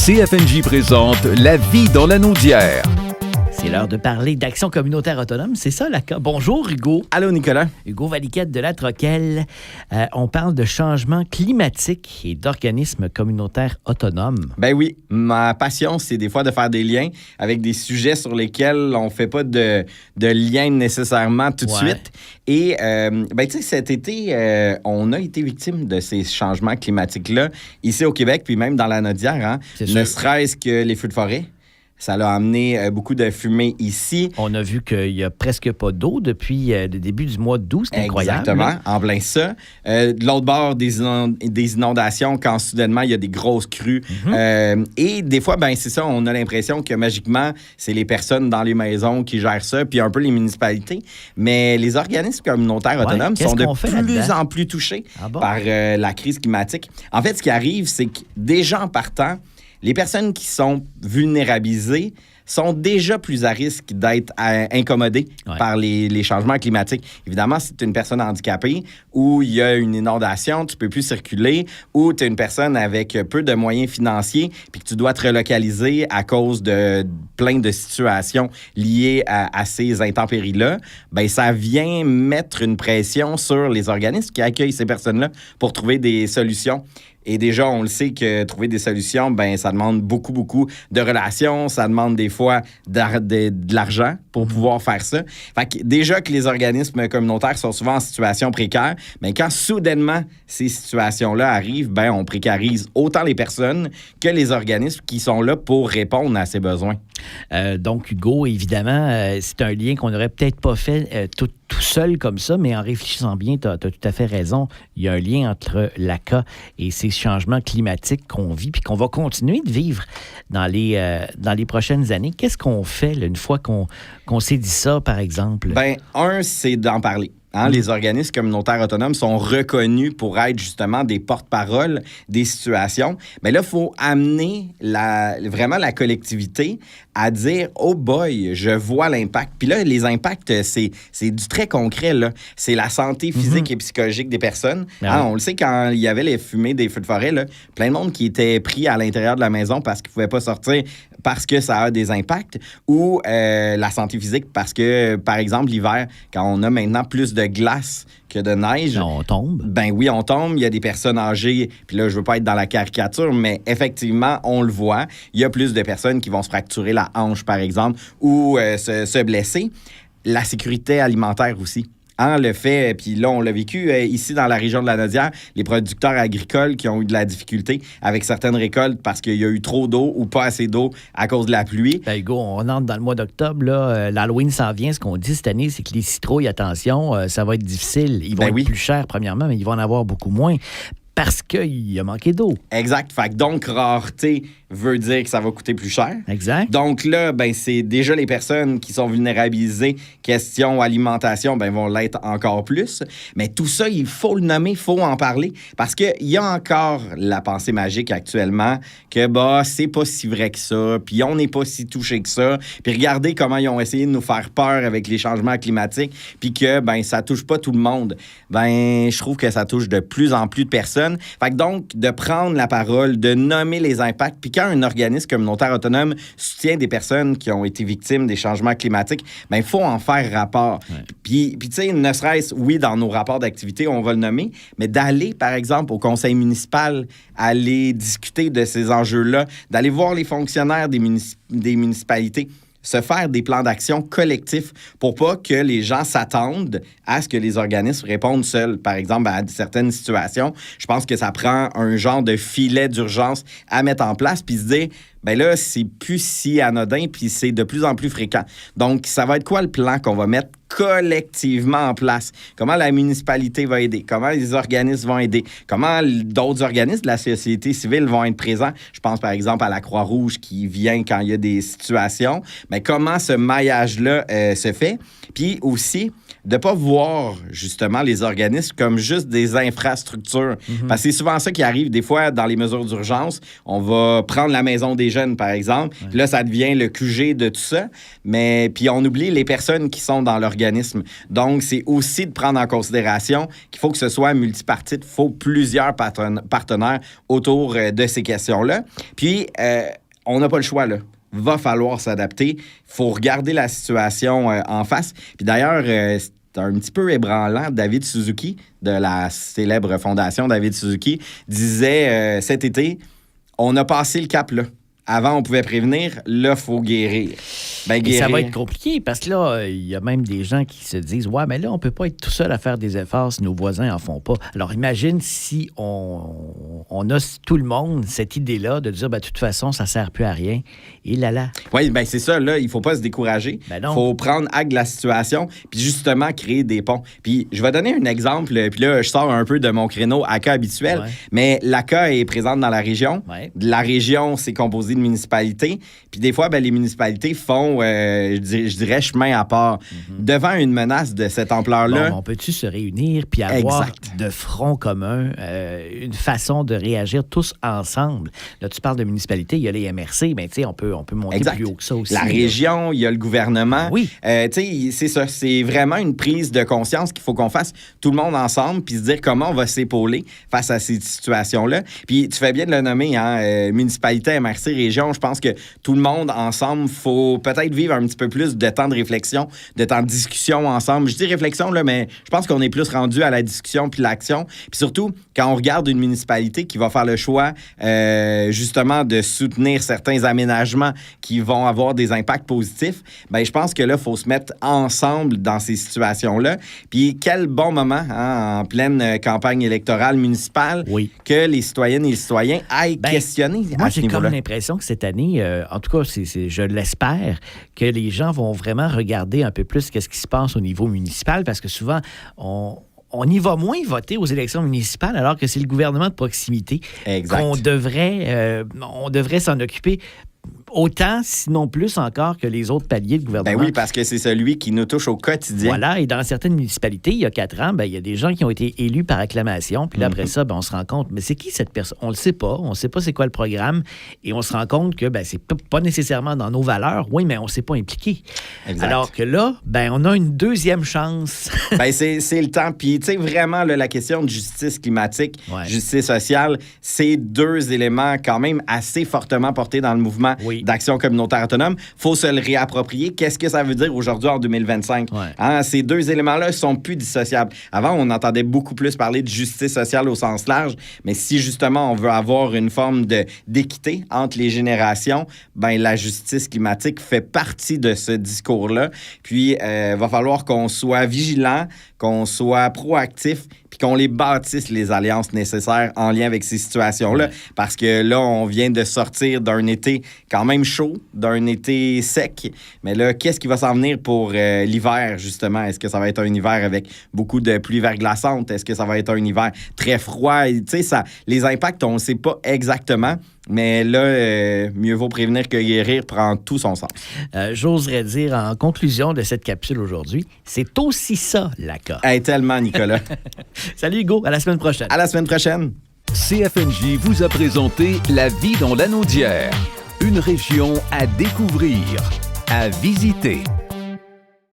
CFNJ présente La vie dans la Naudière. C'est l'heure de parler d'action communautaire autonome. C'est ça, l'ACA. Bonjour, Hugo. Allô, Nicolas. Hugo Valiquette de La Troquelle. On parle de changement climatique et d'organismes communautaires autonomes. Ben oui, ma passion, c'est des fois de faire des liens avec des sujets sur lesquels on ne fait pas de lien nécessairement tout de suite. Et, ben tu sais, cet été, on a été victime de ces changements climatiques-là, ici au Québec, puis même dans la Naudière, hein? Ne serait-ce que les feux de forêt. Ça l'a amené beaucoup de fumée ici. On a vu qu'il n'y a presque pas d'eau depuis le début du mois d'août. C'est incroyable. Exactement, en plein ça. De l'autre bord, des inondations quand soudainement, il y a des grosses crues. Et des fois, ben c'est ça, on a l'impression que magiquement, c'est les personnes dans les maisons qui gèrent ça, puis un peu les municipalités. Mais les organismes communautaires autonomes sont de plus en plus touchés par la crise climatique. En fait, ce qui arrive, c'est que déjà en partant, les personnes qui sont vulnérabilisées sont déjà plus à risque d'être incommodées par les changements climatiques. Évidemment, si tu es une personne handicapée ou il y a une inondation, tu peux plus circuler, ou tu es une personne avec peu de moyens financiers puis que tu dois te relocaliser à cause de plein de situations liées à ces intempéries-là, ben ça vient mettre une pression sur les organismes qui accueillent ces personnes-là pour trouver des solutions. Et déjà, on le sait que trouver des solutions, ben ça demande beaucoup de relations. Ça demande des fois de l'argent pour pouvoir faire ça. Fait que déjà que les organismes communautaires sont souvent en situation précaire, mais quand soudainement ces situations-là arrivent, ben on précarise autant les personnes que les organismes qui sont là pour répondre à ces besoins. Donc, Hugo, évidemment, c'est un lien qu'on n'aurait peut-être pas fait tout seul comme ça, mais en réfléchissant bien, tu as tout à fait raison. Il y a un lien entre l'ACA et ces changements climatiques qu'on vit puis qu'on va continuer de vivre dans les prochaines années. Qu'est-ce qu'on fait là, une fois qu'on s'est dit ça, par exemple? Bien, c'est d'en parler. Les organismes communautaires autonomes sont reconnus pour être justement des porte-paroles des situations. Mais là, il faut amener vraiment la collectivité à dire « Oh boy, je vois l'impact ». Puis là, les impacts, c'est du très concret, là. C'est la santé physique et psychologique des personnes. On le sait, quand il y avait les fumées des feux de forêt, là, plein de monde qui était pris à l'intérieur de la maison parce qu'ils ne pouvaient pas sortir parce que ça a des impacts. Ou la santé physique parce que, par exemple, l'hiver, quand on a maintenant plus de glace que de neige. On tombe. Ben oui, on tombe. Il y a des personnes âgées. Puis là, je veux pas être dans la caricature, mais effectivement, on le voit. Il y a plus de personnes qui vont se fracturer la hanche, par exemple, ou se blesser. La sécurité alimentaire aussi. Le fait, puis là, on l'a vécu ici dans la région de la Naudière, les producteurs agricoles qui ont eu de la difficulté avec certaines récoltes parce qu'il y a eu trop d'eau ou pas assez d'eau à cause de la pluie. Ben, Hugo, on entre dans le mois d'octobre, là, l'Halloween s'en vient. Ce qu'on dit cette année, c'est que les citrouilles, attention, ça va être difficile. Ils vont être plus chers, premièrement, mais ils vont en avoir beaucoup moins parce qu'il a manqué d'eau. Exact. Fait que donc, rareté veut dire que ça va coûter plus cher. Exact. Donc là, ben c'est déjà les personnes qui sont vulnérabilisées, question alimentation, ben vont l'être encore plus. Mais tout ça, il faut le nommer, il faut en parler. Parce qu'il y a encore la pensée magique actuellement que, c'est pas si vrai que ça, puis on n'est pas si touché que ça. Puis regardez comment ils ont essayé de nous faire peur avec les changements climatiques, puis que, ça touche pas tout le monde. Je trouve que ça touche de plus en plus de personnes. Fait que donc, de prendre la parole, de nommer les impacts, puis quand un organisme communautaire autonome soutient des personnes qui ont été victimes des changements climatiques, il faut en faire rapport. Puis tu sais, ne serait-ce, oui, dans nos rapports d'activité, on va le nommer, mais d'aller, par exemple, au conseil municipal, aller discuter de ces enjeux-là, d'aller voir les fonctionnaires des municipalités, se faire des plans d'action collectifs pour pas que les gens s'attendent à ce que les organismes répondent seuls. Par exemple, à certaines situations, je pense que ça prend un genre de filet d'urgence à mettre en place puis se dire, là, c'est plus si anodin puis c'est de plus en plus fréquent. Donc, ça va être quoi le plan qu'on va mettre collectivement en place? Comment la municipalité va aider? Comment les organismes vont aider? Comment d'autres organismes de la société civile vont être présents? Je pense, par exemple, à la Croix-Rouge qui vient quand il y a des situations. Mais comment ce maillage-là se fait? Puis aussi, de pas voir justement les organismes comme juste des infrastructures. Parce que c'est souvent ça qui arrive des fois dans les mesures d'urgence. On va prendre la maison des jeunes, par exemple. Puis là, ça devient le QG de tout ça. Mais puis on oublie les personnes qui sont dans l'organisme. Donc, c'est aussi de prendre en considération qu'il faut que ce soit multipartite. Il faut plusieurs partenaires autour de ces questions-là. Puis, on n'a pas le choix, là. Va falloir s'adapter. Il faut regarder la situation en face. Puis d'ailleurs, c'est un petit peu ébranlant. David Suzuki, de la célèbre fondation David Suzuki, disait cet été, on a passé le cap, là. Avant, on pouvait prévenir. Là, il faut guérir. Ben, guérir. Et ça va être compliqué parce que là, il y a même des gens qui se disent « Ouais, mais là, on ne peut pas être tout seul à faire des efforts si nos voisins n'en font pas. » Alors, imagine si on a tout le monde cette idée-là de dire « De toute façon, ça ne sert plus à rien. » Et là. Oui, bien, c'est ça. Là, il ne faut pas se décourager. Il faut prendre acte de la situation puis justement créer des ponts. Puis, je vais donner un exemple. Puis là, je sors un peu de mon créneau ACA habituel. Ouais. Mais l'ACA est présente dans la région. Ouais. La région, c'est composé de municipalités. Puis des fois, les municipalités font, je dirais, chemin à part. Devant une menace de cette ampleur-là... Bon, on peut-tu se réunir puis avoir de front commun, une façon de réagir tous ensemble? Là, tu parles de municipalités, il y a les MRC, mais tu sais, on peut monter plus haut que ça aussi. La région, il y a le gouvernement. Oui. Tu sais, c'est ça. C'est vraiment une prise de conscience qu'il faut qu'on fasse tout le monde ensemble puis se dire comment on va s'épauler face à ces situations-là. Puis tu fais bien de le nommer, hein, municipalité, MRC, région, je pense que tout le monde ensemble, faut peut-être vivre un petit peu plus de temps de réflexion, de temps de discussion ensemble. Je dis réflexion, là, mais je pense qu'on est plus rendu à la discussion puis l'action. Puis surtout, quand on regarde une municipalité qui va faire le choix, justement, de soutenir certains aménagements qui vont avoir des impacts positifs, bien, je pense que là, il faut se mettre ensemble dans ces situations-là. Puis quel bon moment, hein, en pleine campagne électorale municipale, que les citoyennes et les citoyens aillent questionner moi, à ce niveau-là. J'ai comme l'impression que cette année, en tout cas, je l'espère, que les gens vont vraiment regarder un peu plus ce qui se passe au niveau municipal, parce que souvent, on y va moins voter aux élections municipales alors que c'est le gouvernement de proximité qu'on devrait s'en occuper. Autant, sinon plus encore que les autres paliers de gouvernement. Ben oui, parce que c'est celui qui nous touche au quotidien. Voilà, et dans certaines municipalités, il y a 4 ans, il y a des gens qui ont été élus par acclamation, puis là, après ça, on se rend compte, mais c'est qui cette personne? On le sait pas, on ne sait pas c'est quoi le programme, et on se rend compte que c'est pas nécessairement dans nos valeurs, oui, mais on ne s'est pas impliqué. Exact. Alors que là, on a une deuxième chance. C'est le temps, puis tu sais, vraiment, là, la question de justice climatique, justice sociale, c'est 2 éléments quand même assez fortement portés dans le mouvement d'action communautaire autonome. Il faut se le réapproprier. Qu'est-ce que ça veut dire aujourd'hui en 2025? Hein, ces 2 éléments-là ne sont plus dissociables. Avant, on entendait beaucoup plus parler de justice sociale au sens large, mais si justement on veut avoir une forme d'équité entre les générations, la justice climatique fait partie de ce discours-là. Puis, va falloir qu'on soit vigilant, qu'on soit proactif, puis qu'on les bâtisse, les alliances nécessaires en lien avec ces situations-là. Parce que là, on vient de sortir d'un été quand même chaud, d'un été sec. Mais là, qu'est-ce qui va s'en venir pour l'hiver, justement? Est-ce que ça va être un hiver avec beaucoup de pluie verglaçante? Est-ce que ça va être un hiver très froid? Tu sais, les impacts, on ne sait pas exactement. Mais là, mieux vaut prévenir que guérir prend tout son sens. J'oserais dire, en conclusion de cette capsule aujourd'hui, c'est aussi ça, l'ACA. Tellement, Nicolas. Salut, Hugo. À la semaine prochaine. À la semaine prochaine. CFNJ vous a présenté La vie dans l'Anaudière. Une région à découvrir, à visiter.